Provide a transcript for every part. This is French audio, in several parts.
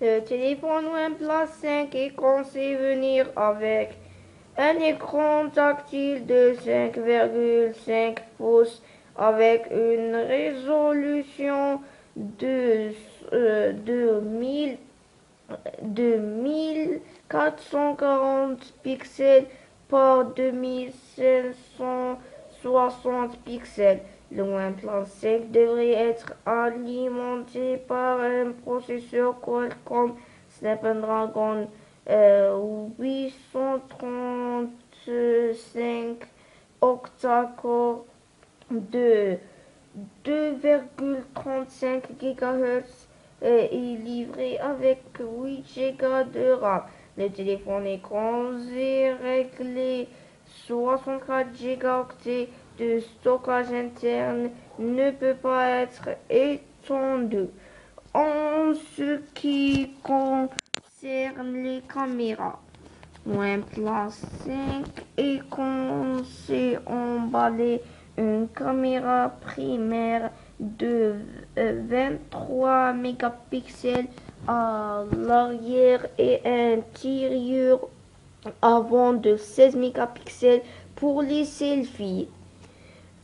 Le téléphone OnePlus 5 est censé venir avec un écran tactile de 5,5 pouces avec une résolution de 1440 pixels par 2560 pixels. Le OnePlus 5 devrait être alimenté par un processeur Qualcomm Snapdragon 835 octa-core de 2,35 GHz est livré avec 8 Go de RAM. Le téléphone est censé régler 64 Go de stockage interne ne peut pas être étendu. En ce qui concerne les caméras, OnePlus 5 est censé emballer une caméra primaire de 23 mégapixels à l'arrière et un tirure avant de 16 mégapixels pour les selfies.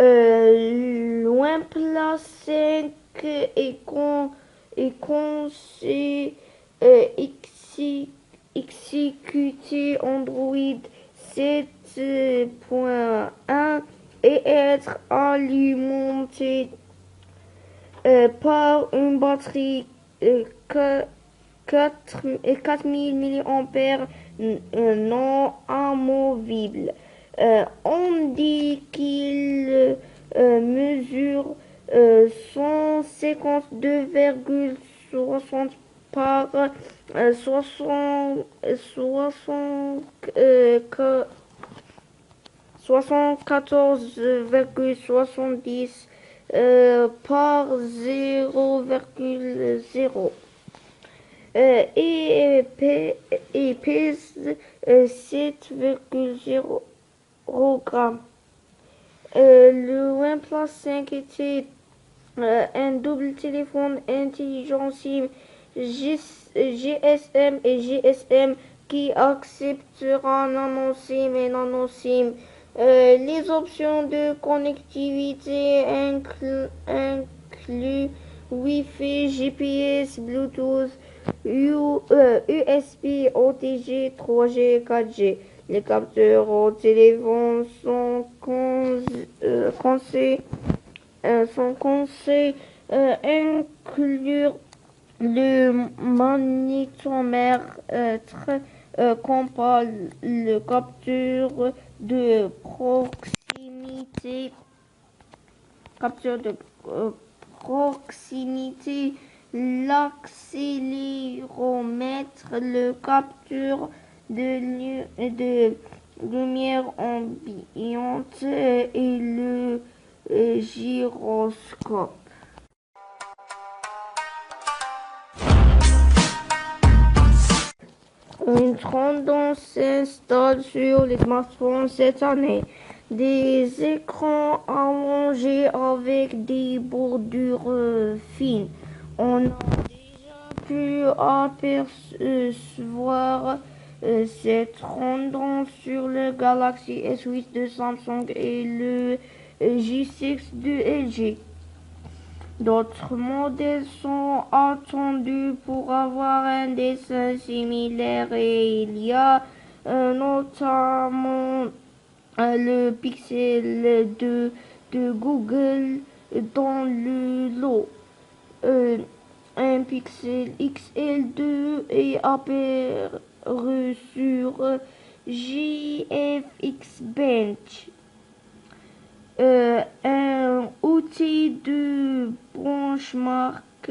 OnePlus 5 est censé exécuter Android 7.1 et être alimenté par une batterie 4000 mAh non amovible. On dit qu'il mesure 152,60 par 74,70 par 0,0 et pèse 7,0 grammes. Le OnePlus 5 était un double téléphone intelligent SIM GSM et GSM qui acceptera nano SIM et nano SIM. Les options de connectivité incluent Wi-Fi, GPS, Bluetooth, USB, OTG, 3G et 4G. Les capteurs au téléphone sont censés inclure le magnétomètre compare le capteur de proximité, l'accéléromètre, le capteur de lumière ambiante et le gyroscope. Une tendance s'installe sur les smartphones cette année. Des écrans allongés avec des bordures fines. On a déjà pu apercevoir cette tendance sur le Galaxy S8 de Samsung et le J6 de LG. D'autres modèles sont attendus pour avoir un dessin similaire et il y a notamment le Pixel 2 de Google dans le lot. Un Pixel XL2 est apparu sur JFX Bench. Un outil de benchmark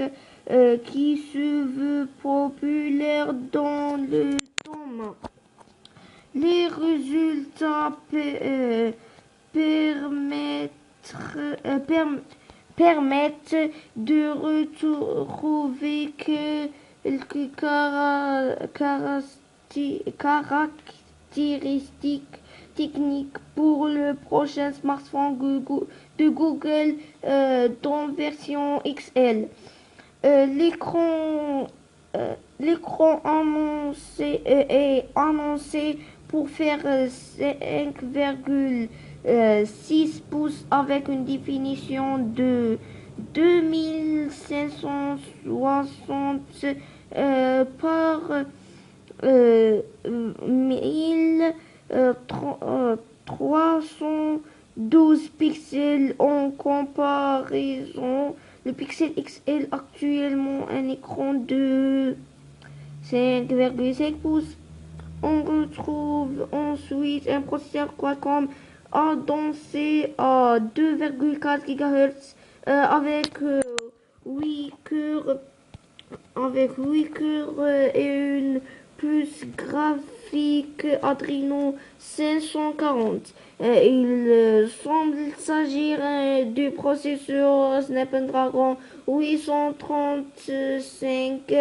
qui se veut populaire dans le domaine. Les résultats permettent de retrouver quelques caractéristiques techniques pour le prochain smartphone de Google dans version XL. L'écran l'écran est annoncé pour faire 5,6 pouces avec une définition de 2560 par 1312 pixels en comparaison. Le Pixel XL actuellement un écran de 5,5 pouces. On retrouve ensuite un processeur Qualcomm adossé à 2,4 GHz avec 8 cœurs et une puce graphique Adreno 540. Il semble s'agir du processeur Snapdragon 835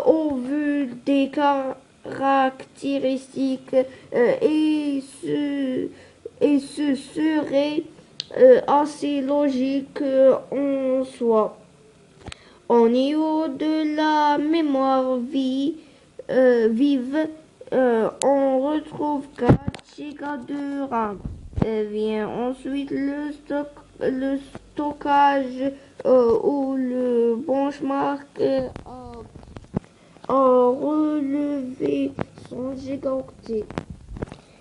au vu des caractéristiques et ce serait assez logique en soi. Au niveau de la mémoire vive, on retrouve 4 Go de RAM. Vient ensuite le stockage ou le benchmark a relevé 100 gigaoctets.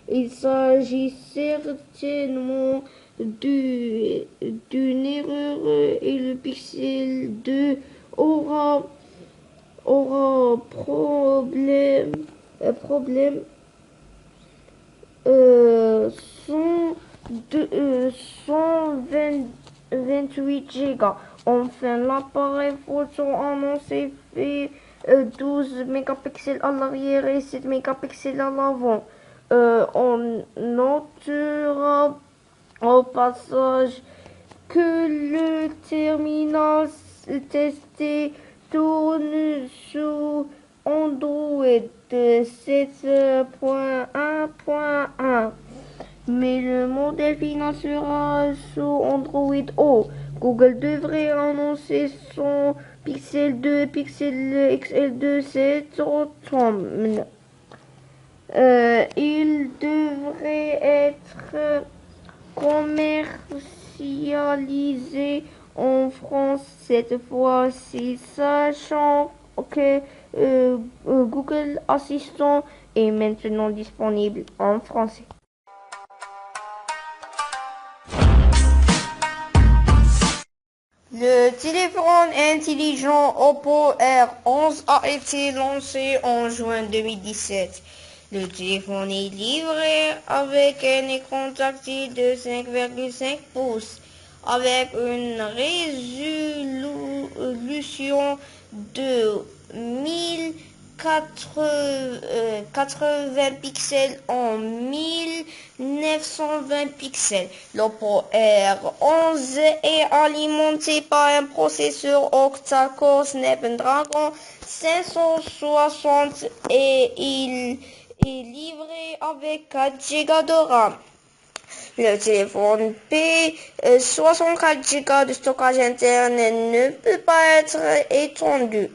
Il s'agit certainement d'une erreur et le Pixel 2 aura problème 128 Go. Enfin, l'appareil photo annoncé fait 12 mégapixels à l'arrière et 7 mégapixels à l'avant. On notera au passage que le terminal testé tourne sous Android 7.1.1, mais le modèle final sera sous Android O. Google devrait annoncer son Pixel 2 et Pixel XL2 cet automne. Il devrait être commercialisé en France cette fois-ci, sachant que Google Assistant est maintenant disponible en français. Le téléphone intelligent Oppo R11 a été lancé en juin 2017. Le téléphone est livré avec un écran tactile de 5,5 pouces, avec une résolution de 1080 pixels en 1920 pixels. L'Oppo R11 est alimenté par un processeur octa-core Snapdragon 560 et il est livré avec 4 Go de RAM. Le téléphone P 64 Go de stockage interne ne peut pas être étendu.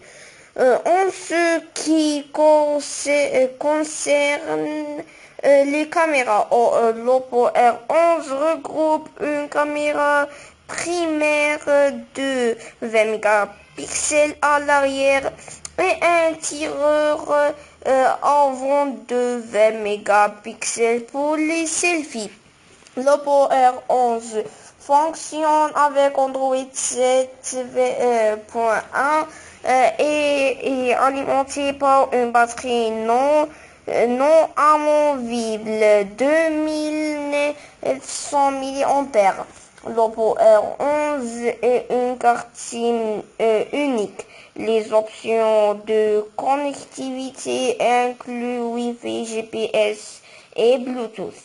En ce qui concerne les caméras, l'Oppo R11 regroupe une caméra primaire de 20 mégapixels à l'arrière et un tireur avant de 20 mégapixels pour les selfies. L'Oppo R11 fonctionne avec Android 7.1 et est alimenté par une batterie non amovible 2900 mAh. L'Oppo R11 est une carte SIM unique. Les options de connectivité incluent Wi-Fi, GPS et Bluetooth.